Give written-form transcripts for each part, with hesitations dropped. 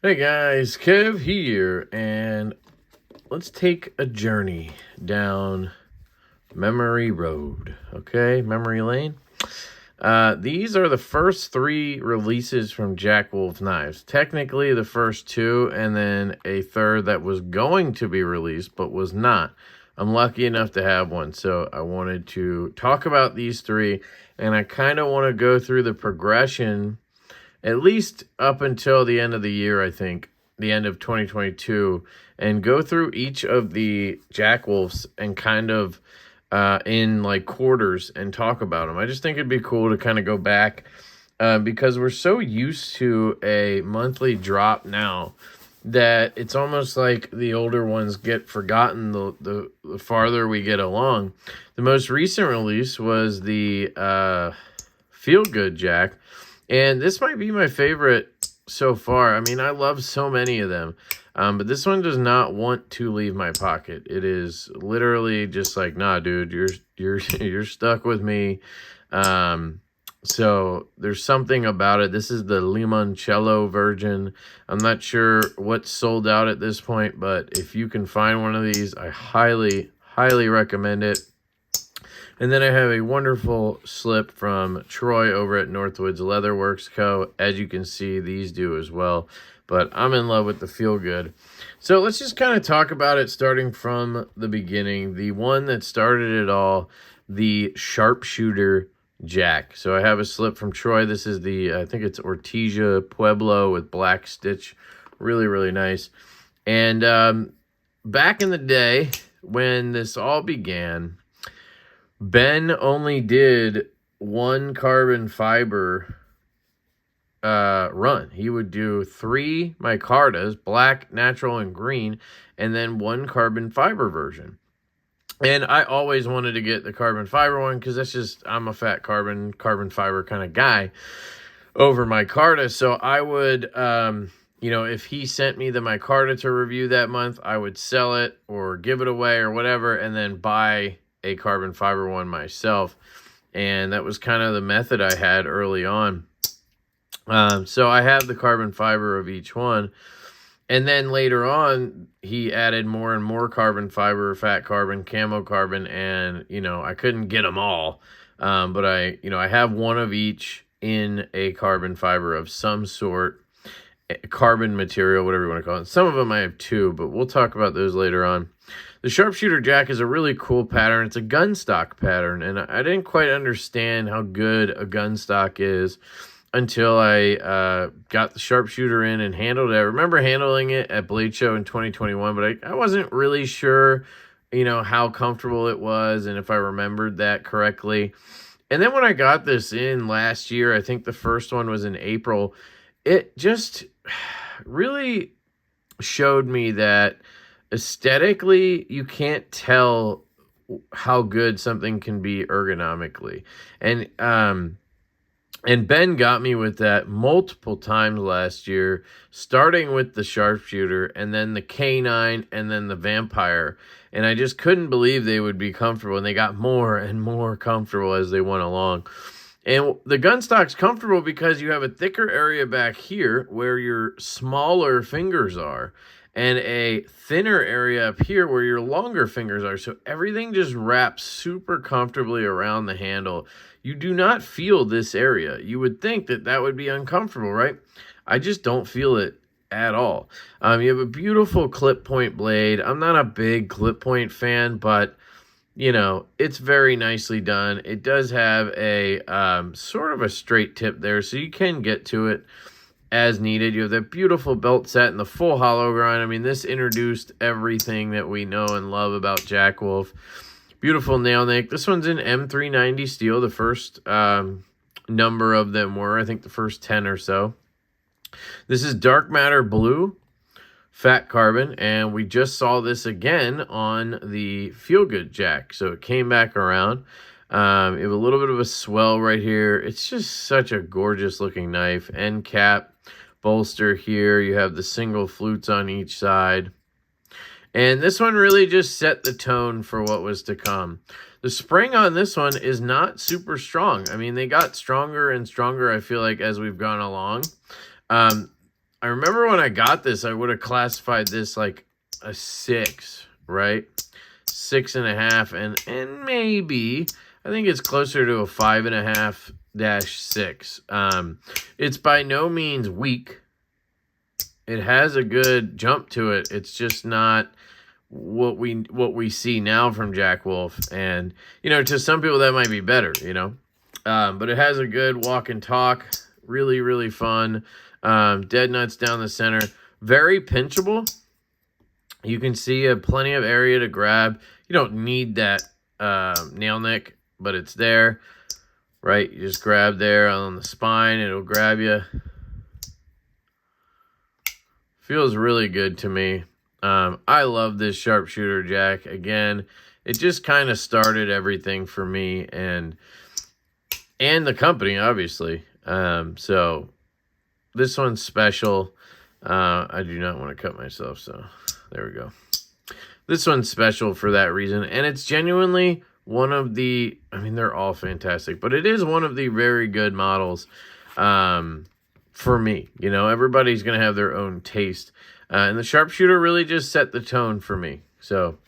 Hey guys, Kev here, and let's take a journey down memory road, okay? Memory lane. These are the first 3 releases from Jack Wolf Knives. Technically, the first 2, and then a third that was going to be released, but was not. I'm lucky enough to have one, so I wanted to talk about these 3, and I kind of want to go through the progression at least up until the end of the year, I think, the end of 2022, and go through each of the Jack Wolves and kind of in like quarters and talk about them. I just think it'd be cool to kind of go back because we're so used to a monthly drop now that it's almost like the older ones get forgotten the farther we get along. The most recent release was the Feel Good Jack. And this might be my favorite so far. I mean, I love so many of them. But this one does not want to leave my pocket. It is literally just like, nah, dude, you're stuck with me. So there's something about it. This is the limoncello version. I'm not sure what's sold out at this point, but if you can find one of these, I highly, highly recommend it. And then I have a wonderful slip from Troy over at Northwoodsleatherworksco. As you can see, these do as well. But I'm in love with the Feel Good. So let's just kind of talk about it starting from the beginning. The one that started it all, the Sharpshooter Jack. So I have a slip from Troy. This is the, I think it's Ortesia Pueblo with black stitch. Really, really nice. And back in the day when this all began, Ben only did one carbon fiber run. He would do 3 micartas, black, natural, and green, and then 1 carbon fiber version. And I always wanted to get the carbon fiber one because that's just, I'm a fat carbon fiber kind of guy over micarta. So I would, if he sent me the micarta to review that month, I would sell it or give it away or whatever, and then buy a carbon fiber one myself. And that was kind of the method I had early on. So I have the carbon fiber of each one. And then later on, he added more and more carbon fiber, fat carbon, camo carbon, and, I couldn't get them all. But I have one of each in a carbon fiber of some sort, carbon material, whatever you want to call it. Some of them I have 2, but we'll talk about those later on. The Sharpshooter Jack is a really cool pattern. It's a gun stock pattern, and I didn't quite understand how good a gun stock is until I got the Sharpshooter in and handled it. I remember handling it at Blade Show in 2021, but I wasn't really sure, how comfortable it was and if I remembered that correctly. And then when I got this in last year, I think the first one was in April, it just really showed me that aesthetically, you can't tell how good something can be ergonomically. And Ben got me with that multiple times last year, starting with the Sharpshooter and then the K9 and then the Vampire. And I just couldn't believe they would be comfortable. And they got more and more comfortable as they went along. And the gun stock's comfortable because you have a thicker area back here where your smaller fingers are, and a thinner area up here where your longer fingers are. So everything just wraps super comfortably around the handle. You do not feel this area. You would think that that would be uncomfortable, right? I just don't feel it at all. You have a beautiful clip point blade. I'm not a big clip point fan, but it's very nicely done. It does have a sort of a straight tip there, so you can get to it as needed. You have that beautiful belt set and the full hollow grind. I mean, this introduced everything that we know and love about Jack Wolf. Beautiful nail neck. This one's in M390 steel. The first number of them were, I think, the first 10 or so. This is dark matter blue, fat carbon, and we just saw this again on the Feel Good Jack. So it came back around. You have a little bit of a swell right here. It's just such a gorgeous looking knife. End cap, bolster here. You have the single flutes on each side. And this one really just set the tone for what was to come. The spring on this one is not super strong. I mean, they got stronger and stronger, I feel like, as we've gone along. I remember when I got this, I would have classified this like a 6, right? 6.5, and maybe I think it's closer to a 5.5-6. It's by no means weak. It has a good jump to it. It's just not what we see now from Jack Wolf, and to some people that might be better, but it has a good walk and talk. Really, really fun. Dead nuts down the center. Very pinchable. You can see plenty of area to grab. You don't need that nail nick, but it's there, right? You just grab there on the spine. It'll grab you. Feels really good to me. I love this sharpshooter jack. Again, it just kind of started everything for me and the company, obviously. So this one's special. I do not want to cut myself, so there we go. This one's special for that reason, and it's genuinely one of the, they're all fantastic, but it is one of the very good models for me. Everybody's going to have their own taste, and the sharpshooter really just set the tone for me. So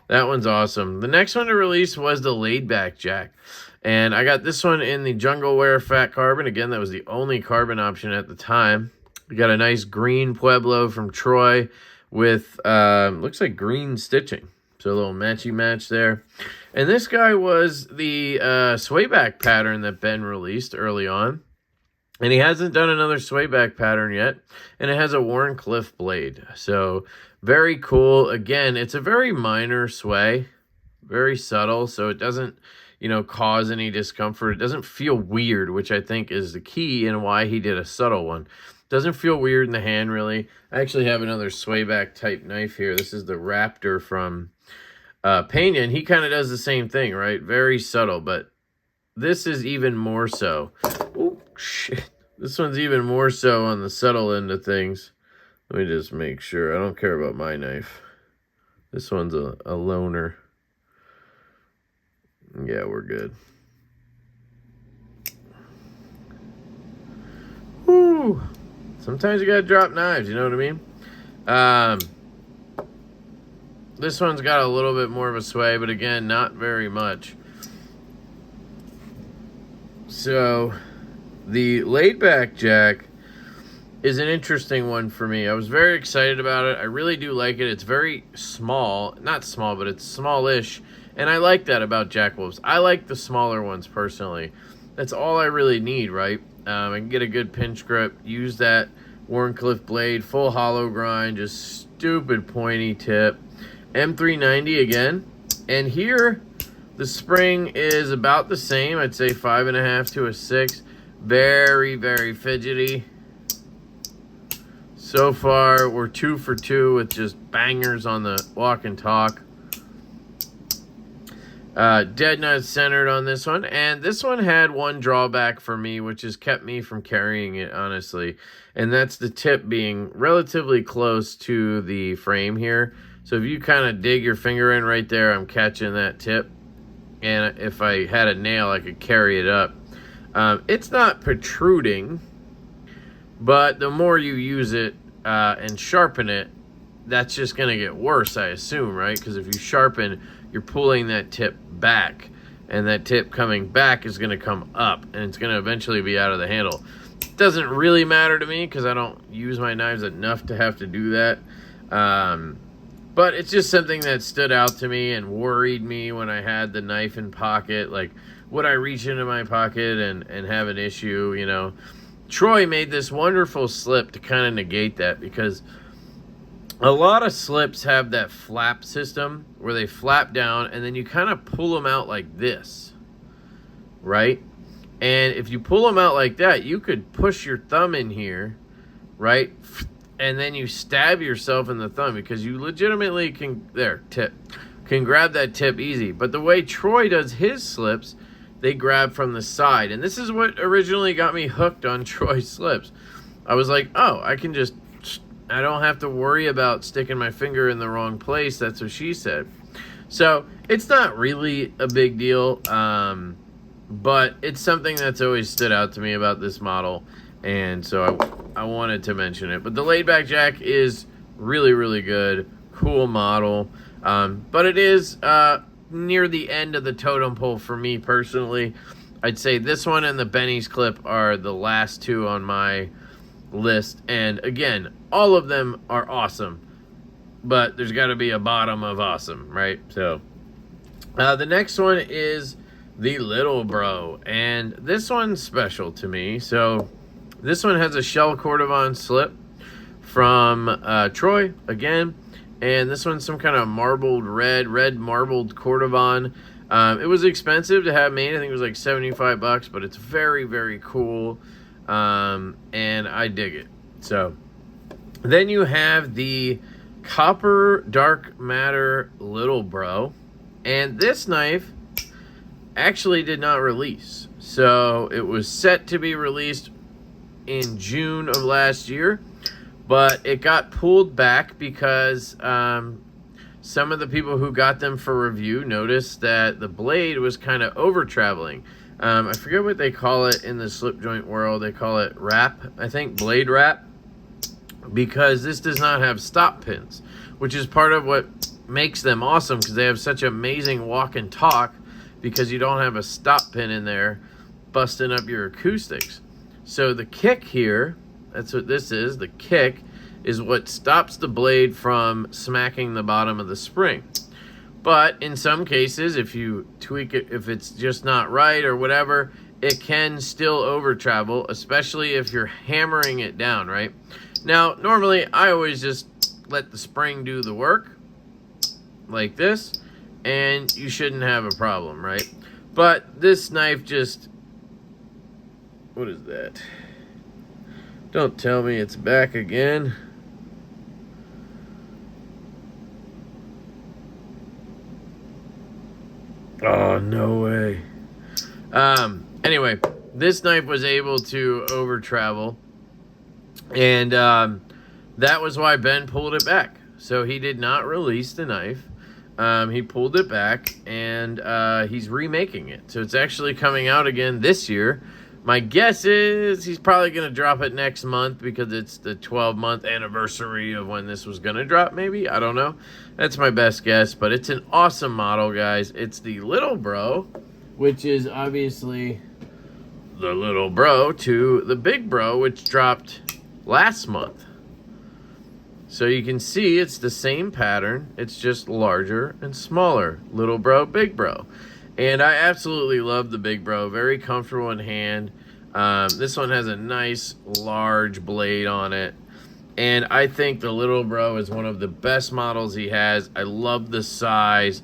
that one's awesome. The next one to release was the Layback Jack. And I got this one in the Jungle Wear Fat Carbon. Again, that was the only carbon option at the time. We got a nice green Pueblo from Troy with, looks like green stitching. So a little matchy match there. And this guy was the swayback pattern that Ben released early on. And he hasn't done another swayback pattern yet. And it has a Warncliffe blade. So very cool. Again, it's a very minor sway. Very subtle. So it doesn't cause any discomfort. It doesn't feel weird, which I think is the key and why he did a subtle one. Doesn't feel weird in the hand, really. I actually have another swayback type knife here. This is the Raptor from Pena, and he kind of does the same thing, right? Very subtle, but this is even more so. Oh, shit. This one's even more so on the subtle end of things. Let me just make sure. I don't care about my knife. This one's a loner. Yeah, we're good. Woo! Sometimes you gotta drop knives, you know what I mean? This one's got a little bit more of a sway, but again, not very much. So, the Layback Jack is an interesting one for me. I was very excited about it. I really do like it. It's very small. Not small, but it's smallish. And I like that about Jack Wolfs. I like the smaller ones personally. That's all I really need, right? I can get a good pinch grip, use that Warncliffe blade, full hollow grind, just stupid pointy tip. M390 again. And here, the spring is about the same. I'd say 5.5 to a 6. Very, very fidgety. So far, we're 2 for 2 with just bangers on the walk and talk. Dead nut centered on this one, and this one had one drawback for me, which has kept me from carrying it, honestly, and that's the tip being relatively close to the frame here. So if you kind of dig your finger in right there, I'm catching that tip, and if I had a nail, I could carry it up. It's not protruding, but the more you use it and sharpen it, that's just going to get worse, I assume, right? Because if you sharpen, you're pulling that tip back, and that tip coming back is going to come up, and it's going to eventually be out of the handle. It doesn't really matter to me because I don't use my knives enough to have to do that. But it's just something that stood out to me and worried me when I had the knife in pocket. Like, would I reach into my pocket and have an issue, you know? Troy made this wonderful slip to kind of negate that, because a lot of slips have that flap system where they flap down and then you kind of pull them out like this, right? And if you pull them out like that, you could push your thumb in here, right? And then you stab yourself in the thumb, because you legitimately can grab that tip easy. But the way Troy does his slips, they grab from the side. And this is what originally got me hooked on Troy's slips. I was like, oh, I don't have to worry about sticking my finger in the wrong place. That's what she said. So it's not really a big deal, but it's something that's always stood out to me about this model. And so I wanted to mention it. But the Layback Jack is really, really good. Cool model. But it is near the end of the totem pole for me personally. I'd say this one and the Benny's clip are the last two on my list. And again, all of them are awesome. But there's got to be a bottom of awesome, right? So the next one is the Little Bro. And this one's special to me. So this one has a shell Cordovan slip from Troy again. And this one's some kind of marbled red marbled Cordovan. It was expensive to have made. I think it was like $75, but it's very, very cool. And I dig it. So then you have the Copper Dark Matter Little Bro. And this knife actually did not release. So it was set to be released in June of last year. But it got pulled back because some of the people who got them for review noticed that the blade was kind of over-traveling. I forget what they call it in the slip joint world. They call it wrap, I think, blade wrap. Because this does not have stop pins, which is part of what makes them awesome, because they have such amazing walk and talk because you don't have a stop pin in there busting up your acoustics. So the kick here, that's what this is. The kick is what stops the blade from smacking the bottom of the spring. But in some cases, if you tweak it, if it's just not right or whatever, it can still over travel, especially if you're hammering it down, right? Now, normally, I always just let the spring do the work, like this, and you shouldn't have a problem, right? But this knife just... What is that? Don't tell me it's back again. Oh, no way. Anyway, this knife was able to over travel. And that was why Ben pulled it back. So he did not release the knife. He pulled it back, and he's remaking it. So it's actually coming out again this year. My guess is he's probably going to drop it next month because it's the 12-month anniversary of when this was going to drop, maybe. I don't know. That's my best guess, but it's an awesome model, guys. It's the Little Bro, which is obviously the Little Bro to the Big Bro, which dropped last month. So you can see it's the same pattern. It's just larger and smaller. Little Bro, Big Bro. And I absolutely love the Big Bro. Very comfortable in hand. This one has a nice large blade on it. And I think the Little Bro is one of the best models he has. I love the size.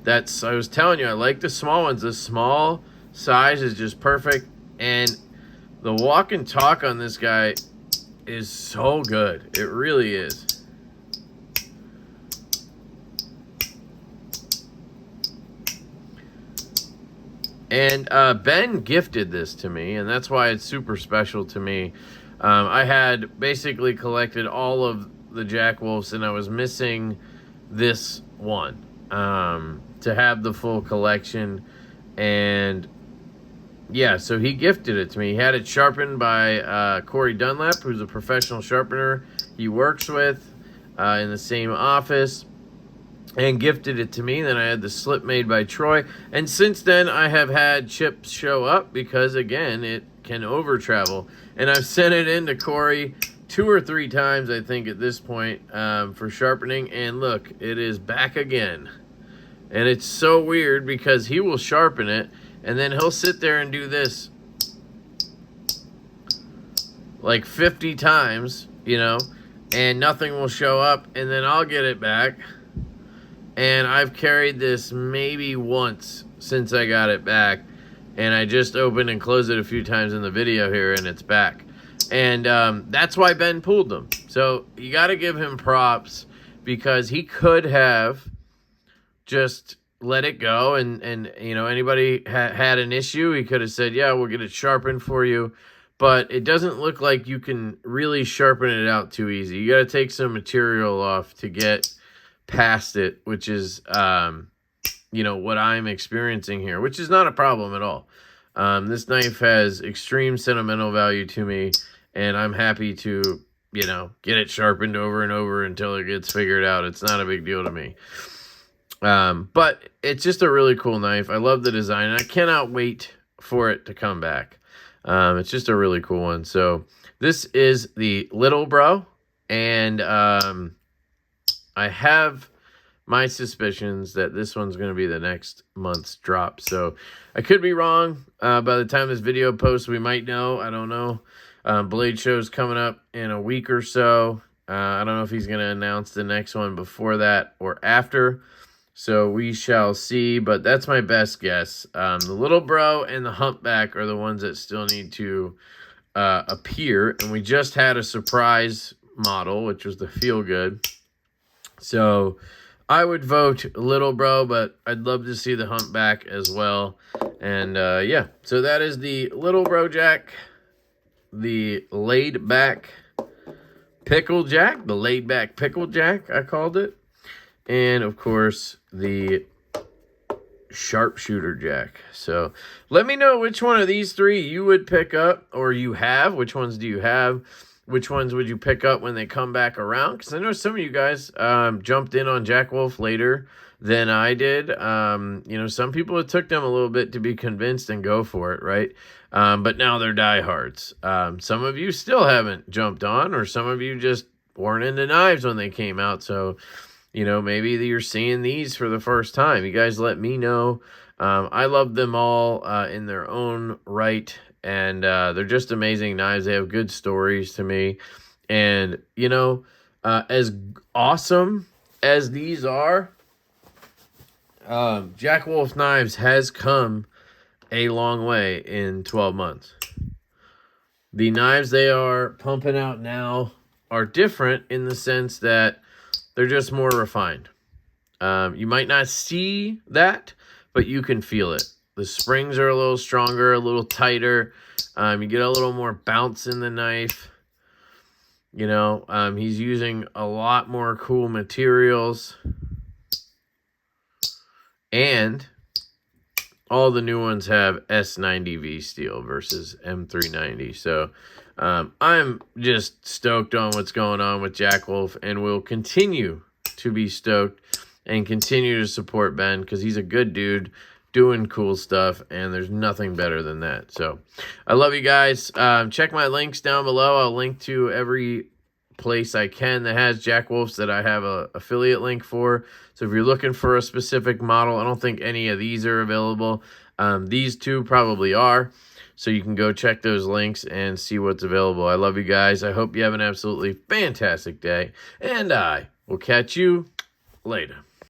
I was telling you, I like the small ones. The small size is just perfect. And the walk and talk on this guy is so good. It really is. And Ben gifted this to me, and that's why it's super special to me. I had basically collected all of the Jack Wolfs, and I was missing this one to have the full collection. And yeah, so he gifted it to me. He had it sharpened by Corey Dunlap, who's a professional sharpener he works with in the same office, and gifted it to me. Then I had the slip made by Troy. And since then, I have had chips show up because, again, it can over travel. And I've sent it in to Corey 2 or 3 times, I think, at this point for sharpening. And look, it is back again. And it's so weird because he will sharpen it, and then he'll sit there and do this like 50 times, you know, and nothing will show up. And then I'll get it back. And I've carried this maybe once since I got it back. And I just opened and closed it a few times in the video here, and it's back. And that's why Ben pulled them. So you got to give him props, because he could have just let it go. And you know, anybody had an issue, he could have said, yeah, we'll get it sharpened for you. But it doesn't look like you can really sharpen it out too easy. You got to take some material off to get past it, which is you know, what I'm experiencing here, which is not a problem at all. This knife has extreme sentimental value to me, and I'm happy to, you know, get it sharpened over and over until it gets figured out. It's not a big deal to me. But it's just a really cool knife. I love the design, and I cannot wait for it to come back. It's just a really cool one. So this is the Little Bro, and I have my suspicions that this one's going to be the next month's drop. So I could be wrong. By the time this video posts, we might know. I don't know. Blade Show's coming up in a week or so. I don't know if he's going to announce the next one before that or after. So we shall see, but that's my best guess. The Little Bro and the Humpback are the ones that still need to appear. And we just had a surprise model, which was the Feel Good. So I would vote Little Bro, but I'd love to see the Humpback as well. And yeah, so that is the Little Bro Jack, the Laid Back Pickle Jack, the Laid Back Pickle Jack, I called it. And of course, the Sharpshooter Jack. So let me know which one of these three you would pick up, or you have. Which ones do you have? Which ones would you pick up when they come back around? Because I know some of you guys jumped in on Jack Wolf later than I did. You know, some people, it took them a little bit to be convinced and go for it, right? But now they're diehards. Some of you still haven't jumped on, or some of you just weren't into knives when they came out. So, you know, maybe you're seeing these for the first time. You guys let me know. I love them all in their own right. And they're just amazing knives. They have good stories to me. And, you know, as awesome as these are, Jack Wolf Knives has come a long way in 12 months. The knives they are pumping out now are different in the sense that they're just more refined. You might not see that, but you can feel it. The springs are a little stronger, a little tighter. You get a little more bounce in the knife. You know, he's using a lot more cool materials. And all the new ones have S90V steel versus M390. So I'm just stoked on what's going on with Jack Wolf, and will continue to be stoked and continue to support Ben, because he's a good dude doing cool stuff, and there's nothing better than that. So I love you guys. Check my links down below. I'll link to every place I can that has Jack Wolf's that I have a affiliate link for. So if you're looking for a specific model, I don't think any of these are available. These two probably are. So you can go check those links and see what's available. I love you guys. I hope you have an absolutely fantastic day, and I will catch you later.